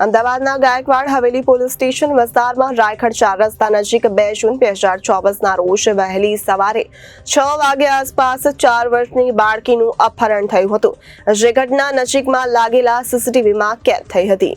અમદાવાદના Gaekwad Haveli police station વિસ્તારમાં રાયખડ 4 રસ્તા નજીક 2 જૂન 2024ના રોજ વહેલી સવારે 6 વાગ્યા આસપાસ 4 વર્ષની બાળકીનું અપહરણ થયું હતું, જે ઘટના નજીકમાં લાગેલા સીસીટીવીમાં કેદ થઈ હતી।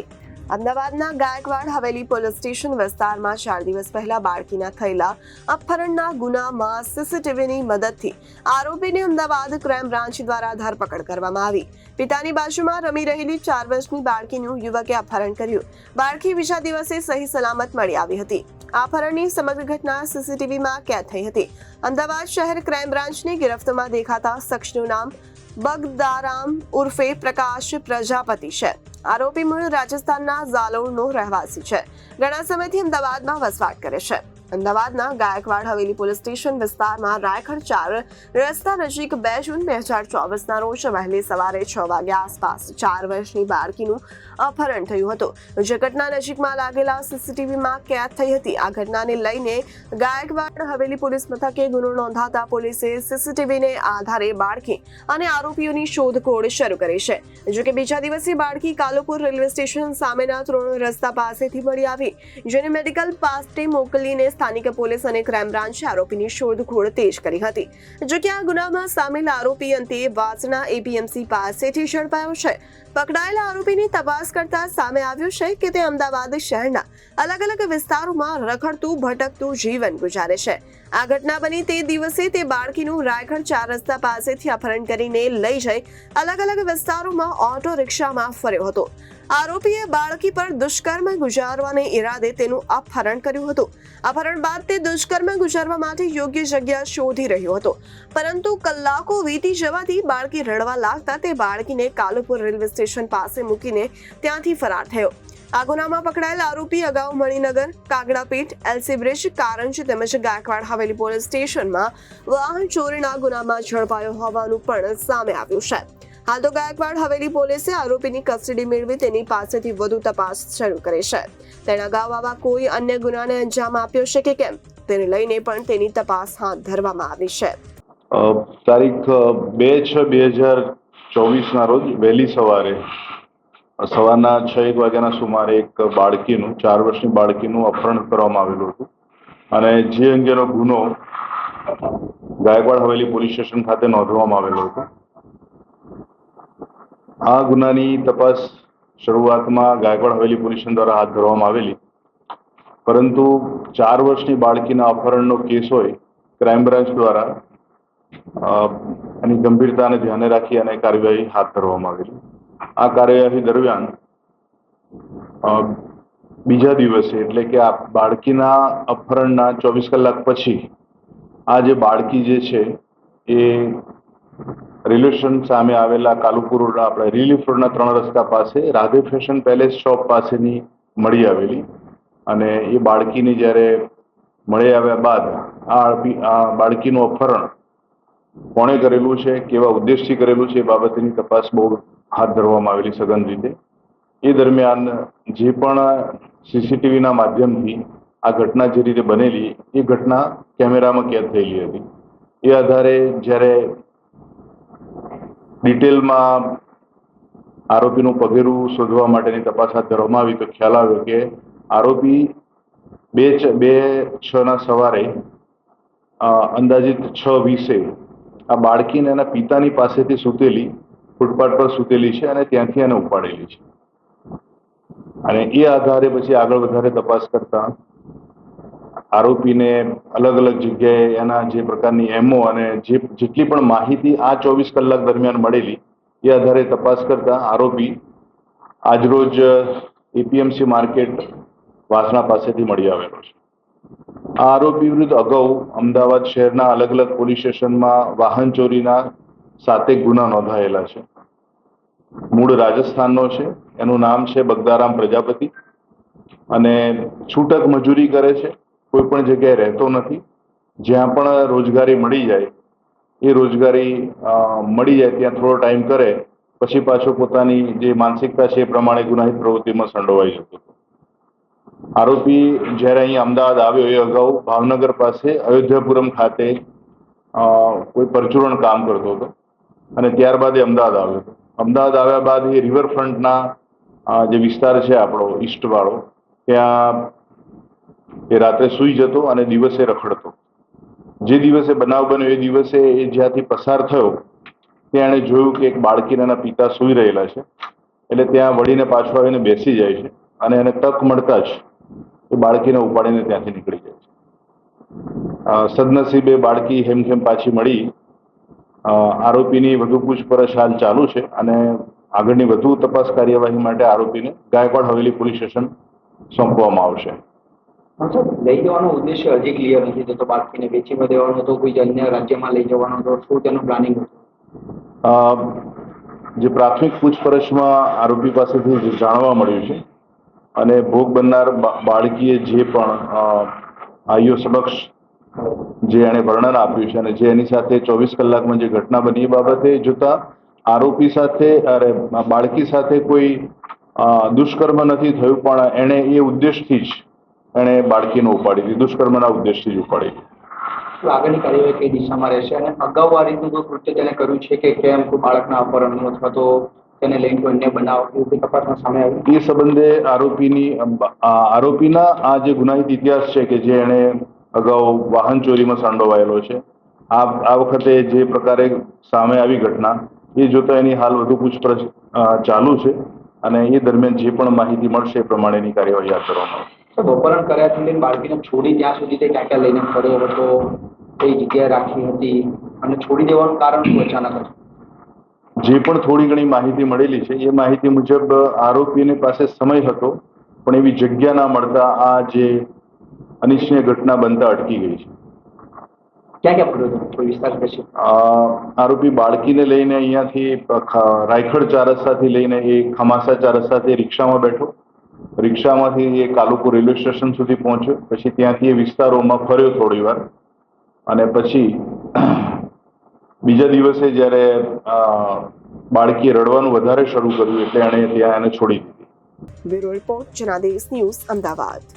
અમદાવાદના ગાયકવાડ હવેલી પોલીસ સ્ટેશન વિસ્તારમાં 4 દિવસ પહેલા બાળકીના થયેલા અપહરણના ગુનામાં સીસીટીવીની મદદથી આરોપીને અમદાવાદ ક્રાઇમ બ્રાન્ચ દ્વારા ધરપકડ કરવામાં આવી। પિતાની બાજુમાં રમી રહેલી 4 વર્ષની બાળકીનું યુવકે અપહરણ કર્યું। બાળકી બીજા દિવસે સહી સલામત મળી આવી હતી। અપહરણની સમગ્ર ઘટના સીસીટીવીમાં કેદ થઈ હતી। અમદાવાદ શહેર ક્રાઇમ બ્રાન્ચની ગિરફ્તમાં દેખાતા શખ્સનું નામ બગદારામ ઉર્ફે પ્રકાશ પ્રજાપતિ છે। આરોપી મૂળ રાજસ્થાનના ઝાલોરનો રહેવાસી છે। ઘણા સમયથી અમદાવાદમાં વસવાટ કરે છે। અમદાવાદના ગાયકવાડ હવેલી પોલીસ સ્ટેશન વિસ્તારમાં રાયખડ 4 રસ્તા નજીક 2 જૂન 2024ના રોજ વહેલી સવારે 6 વાગ્યા આસપાસ 4 વર્ષની બાળકીનું અપહરણ થયું હતું, જે ઘટના નજીકમાં લાગેલા સીસીટીવીમાં કેદ થઈ હતી। આ ઘટનાને લઈને ગાયકવાડ હવેલી પોલીસ મથકે ગુનો નોંધાતા પોલીસે સીસીટીવીને આધારે બાળકી અને આરોપીઓની શોધખોળ શરૂ કરી છે। જો કે બીજા દિવસે બાળકી કાલુપુર રેલવે સ્ટેશન સામેના 3 રસ્તા પાસેથી મળી આવી, જેને મેડિકલ પાસે મોકલીને સ્થાનિક પોલીસ અને ક્રાઇમ બ્રાન્ચે આરોપીની શોધખોળ તેજ કરી હતી। જો કે આ ગુનામાં સામેલ આરોપી અંતે વાસણા એપીએમસી પાસેથી ઝડપાયો છે। પકડાયેલા આરોપીની તપાસ કરતા સામે આવ્યું છે કે તે અમદાવાદ શહેરના અલગ અલગ વિસ્તારોમાં રખડતું ભટકતું જીવન ગુજારે છે। આ ઘટના બની તે દિવસે તે બાળકીનું રાયખડ 4 રસ્તા પાસેથી અપહરણ કરીને લઈ જઈ અલગ અલગ વિસ્તારોમાં ઓટો રિક્ષામાં ફર્યો હતો। આરોપીએ બાળકી પર દુષ્કર્મ ગુજારવાને ઈરાદે તેનું અપહરણ કર્યું હતું। અપહરણ બાદ તે દુષ્કર્મ ગુજારવા માટે યોગ્ય જગ્યા શોધી રહ્યો હતો, પરંતુ કલાકો વીતી જવાથી બાળકી રડવા લાગતા તે બાળકીને કાલુપુર રેલવે સ્ટેશન પાસે મૂકીને ત્યાંથી ફરાર થયો। આ ગુનામાં પકડાયેલ આરોપી અગાઉ મણિનગર, કાગડાપીઠ, એલસી બ્રિજ, કારંજ તેમજ ગાયકવાડ હવેલી પોલીસ સ્ટેશનમાં વાહન ચોરીના ગુનામાં ઝડપાયો હોવાનું પણ સામે આવ્યું છે। હાલ તો ગાયકવાડ હવેલી પોલીસે આરોપીની કસ્ટડી મેળવી તેની પાસેથી વધુ તપાસ શરૂ કરી છે। તેણે અગાઉ આવા કોઈ અન્ય ગુનાને અંજામ આપ્યો છે કે કેમ તેને લઈને પણ તેની તપાસ હાથ ધરવામાં આવી છે। તારીખ 2/6/2024ના રોજ વહેલી સવારના 6 વાગ્યાના સુમારે એક બાળકીનું 4 વર્ષની બાળકીનું અપહરણ કરવામાં આવેલું હતું અને જે અંગેનો ગુનો ગાયકવાડ હવેલી પોલીસ સ્ટેશન ખાતે નોંધવામાં આવેલો હતો। આ ગુનાની તપાસ શરૂઆતમાં ગાયકવાડ હવેલી પોલીસ સ્ટેશન દ્વારા હાથ ધરવામાં આવેલી, પરંતુ 4 વર્ષની બાળકીના અપહરણનો કેસ હોય, ક્રાઇમ બ્રાન્ચ દ્વારા આની ગંભીરતાને ધ્યાને રાખી અને કાર્યવાહી હાથ ધરવામાં આવેલી। આ કાર્યવાહી દરમિયાન બીજા દિવસે એટલે કે આ બાળકીના અપહરણના 24 કલાક પછી આ જે બાળકી જે છે એ રેલવે સ્ટેશન સામે આવેલા કાલુપુર આપણે રિલીફ રોડના 3 રસ્તા પાસે રાધે ફેશન પેલેસ શોપ પાસેની મળી આવેલી અને એ બાળકીને જ્યારે મળી આવ્યા બાદ આ બાળકીનું અપહરણ કોણે કરેલું છે, કેવા ઉદ્દેશથી કરેલું છે એ બાબતની તપાસ બહુ હાથ ધરવામાં આવેલી સઘન રીતે। એ દરમિયાન જે પણ સીસીટીવીના માધ્યમથી આ ઘટના જે રીતે બનેલી એ ઘટના કેમેરામાં કેદ થયેલી હતી। એ આધારે જ્યારે ડિટેલમાં આરોપીનું પગેરું શોધવા માટેની તપાસ હાથ ધરવામાં આવી તો ખ્યાલ આવ્યો કે આરોપી 2/6ના સવારે અંદાજિત 6:20 આ બાળકીને એના પિતાની પાસેથી સૂતેલી ફૂટપાથ પર સૂતેલી છે અને ત્યાંથી એને ઉપાડેલી છે અને એ આધારે પછી આગળ વધારે તપાસ કરતા આરોપીને અલગ અલગ જગ્યાએ એના જે પ્રકારની એમઓ અને જેટલી પણ માહિતી આ 24 કલાક દરમિયાન મળેલી એ આધારે તપાસ કરતા આરોપી આજરોજ એપીએમસી માર્કેટ વાસણા પાસેથી મળી આવેલો છે। આ આરોપી વિરુદ્ધ અગાઉ અમદાવાદ શહેરના અલગ અલગ પોલીસ સ્ટેશનમાં વાહન ચોરીના 7 ગુના નોંધાયેલા છે। મૂળ રાજસ્થાનનો છે, એનું નામ છે બગદારામ પ્રજાપતિ અને છૂટક મજૂરી કરે છે, કોઈ પણ જગ્યાએ રહેતો નથી। જ્યાં પણ રોજગારી મળી જાય એ રોજગારી મળી જાય ત્યાં થોડો ટાઈમ કરે પછી પાછો પોતાની જે માનસિકતા છે એ પ્રમાણે ગુનાહિત પ્રવૃત્તિમાં સંડોવાઈ જતો હતો। આરોપી જ્યારે અહીં અમદાવાદ આવ્યો એ અગાઉ ભાવનગર પાસે અયોધ્યાપુરમ ખાતે કોઈ પરચુરણ કામ કરતો હતો અને ત્યારબાદ એ અમદાવાદ આવ્યો હતો। અમદાવાદ આવ્યા બાદ એ રિવરફ્રન્ટના જે વિસ્તાર છે આપણો ઈસ્ટવાળો, ત્યાં એ રાત્રે સૂઈ જતો અને દિવસે રખડતો. જે દિવસે બનાવ બન્યો એ દિવસે એ જ્યાંથી પસાર થયો ત્યાં એણે જોયું કે એક બાળકી અને એના પિતા સૂઈ રહેલા છે. એટલે ત્યાં વળીને પાછો આવીને બેસી જાય છે અને એને તક મળતા જ એ બાળકીને ઉપાડીને ત્યાંથી નીકળી જાય છે. સદનસીબે બાળકી હેમખેમ પાછી મળી. આરોપીની વધુ પૂછપરછ હાલ ચાલુ છે અને આગળની વધુ તપાસ કાર્યવાહી માટે આરોપીને ગાયકવાડ હવેલી પોલીસ સ્ટેશન સોંપવામાં આવશે. લઈ જવાનો ઉદ્દેશ્ય હજી ક્લિયર નથી થતો. બાળકીને વેચીમાં દેવાનો હતો, કોઈ અન્ય રાજ્યમાં લઈ જવાનો હતો, શું તેનું પ્લાનિંગ હતું? જે પ્રાથમિક પૂછપરછમાં આરોપી પાસેથી જે જાણવા મળ્યું છે અને ભોગ બનનાર બાળકીએ જે પણ આઈઓ સમક્ષ જે એણે વર્ણન આપ્યું છે અને જે એની સાથે 24 કલાકમાં જે ઘટના બની એ બાબતે જોતા આરોપી સાથે બાળકી સાથે કોઈ દુષ્કર્મ નથી થયું, પણ એણે એ ઉદ્દેશથી જ એણે બાળકીને ઉપાડી હતી, દુષ્કર્મના ઉદ્દેશથી જ ઉપાડી હતી. આગળની કાર્યવાહી કઈ દિશામાં રહેશે અને અગાઉ આ રીતનું કોઈ કૃત્ય તેને કર્યું છે કે કેમ કોઈ બાળકના અપહરણનું અથવા તો તેને લઈને કોઈ અન્ય બનાવ એવું તપાસમાં સામે આવ્યું? એ સંબંધે આરોપીના આ જે ગુનાહિત ઇતિહાસ છે કે જે એણે અગાઉ વાહન ચોરીમાં સંડોવાયેલો છે, આ વખતે જે પ્રકારે સામે આવી ઘટના એ જોતા એની હાલ વધુ પૂછપરછ ચાલુ છે અને એ દરમિયાન જે પણ માહિતી મળશે એ પ્રમાણેની કાર્યવાહી હાથ ધરવામાં આવશે. અપહરણ કર્યાથી લઈને બાળકીને છોડી ત્યાં સુધી તે ક્યાં લઈને ફર્યો હતો, કઈ જગ્યાએ રાખી હતી અને છોડી દેવાનું કારણ શું અચાનક હતું? જે પણ થોડી ઘણી માહિતી મળેલી છે એ માહિતી મુજબ આરોપીની પાસે સમય હતો પણ એવી જગ્યા ના મળતા આ જે અનિચ્છનીય ઘટના બનતા અટકી ગઈ છે. ક્યાં ક્યાં ફર્યો હતો, કોઈ વિસ્તાર પછી? આરોપી બાળકીને લઈને અહીંયાથી રાયખડ 4 રસ્તાથી લઈને એ ખમાસા 4 રસ્તાથી રિક્ષામાં બેઠો. રિક્ષામાંથી એ કાલુપુર રેલવે સ્ટેશન સુધી પહોંચ્યો. પછી ત્યાંથી એ વિસ્તારોમાં ફર્યો થોડી વાર અને પછી બીજા દિવસે જ્યારે બાળકીએ રડવાનું વધારે શરૂ કર્યું એટલે એણે ત્યાં એને છોડી દીધી. Bureau report Janadesh news, Ahmedabad.